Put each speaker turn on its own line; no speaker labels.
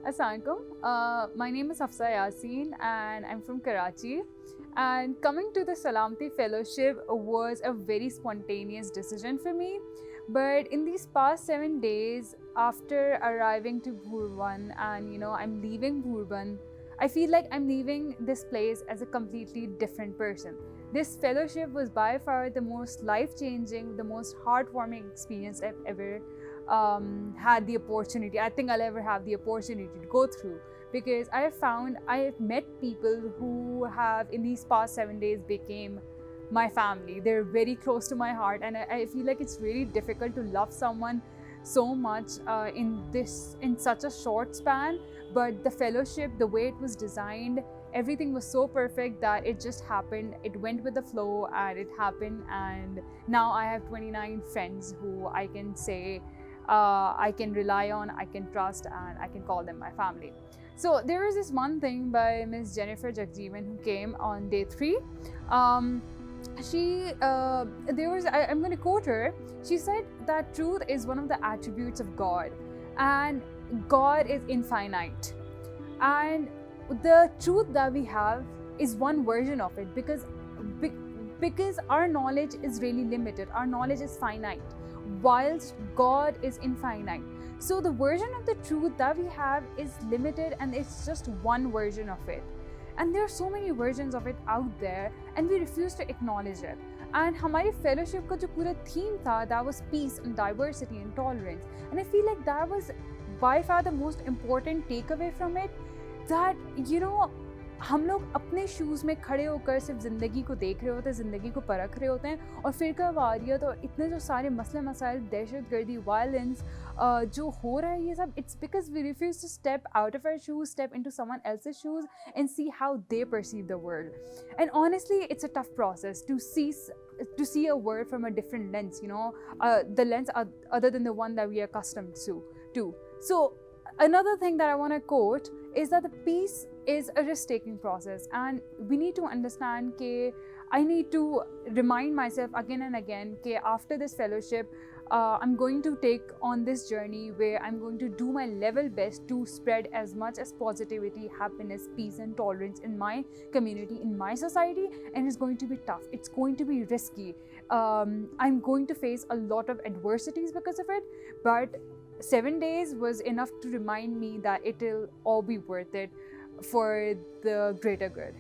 Assalamualaikum. My name is Hafsa Yaseen and I'm from Karachi. And coming to the Salamti Fellowship was a very spontaneous decision for me. But in these past 7 days, after arriving to Bhurban and I'm leaving Bhurban, I feel like I'm leaving this place as a completely different person. This fellowship was by far the most life-changing, the most heartwarming experience I've ever had the opportunity. I think I'll ever have the opportunity to go through, because I have met people who have in these past 7 days became my family. They're very close to my heart, and I feel like it's really difficult to love someone so much in such a short span. But the fellowship, the way it was designed, everything was so perfect that it just happened. It went with the flow and it happened, and now I have 29 friends who I can say I can rely on, I can trust, and I can call them my family. So there was this one thing by Miss Jennifer Jagjeevan who came on day 3. I'm going to quote her. She said that truth is one of the attributes of God, and God is infinite, and the truth that we have is one version of it, because our knowledge is really limited. Our knowledge is finite, whilst God is infinite. So the version of the truth that we have is limited, and it's just one version of it. And there are so many versions of it out there, and we refuse to acknowledge it. And हमारी fellowship का जो पूरा theme था, that was peace and diversity and tolerance. And I feel like that was by far the most important takeaway from it. That हम लोग अपने shoes में खड़े होकर सिर्फ ज़िंदगी को देख रहे होते हैं, ज़िंदगी को परख रहे होते हैं, और फ़िरकावारियत और इतने जो सारे मसले मसाइल, दहशतगर्दी, वायलेंस जो हो रहा है, ये सब it's because we refuse to step out of our shoes, step into someone else's shoes and see how they perceive the world. And honestly, it's a tough process to see a world from a different lens, the lens other than the one that we are accustomed to. So another thing that I want to quote is that the peace is a risk-taking process, and we need to understand that I need to remind myself again and again that after this fellowship, I'm going to take on this journey where I'm going to do my level best to spread as much as positivity, happiness, peace and tolerance in my community, in my society. And it's going to be tough. It's going to be risky. I'm going to face a lot of adversities because of it, but 7 days was enough to remind me that it'll all be worth it for the greater good.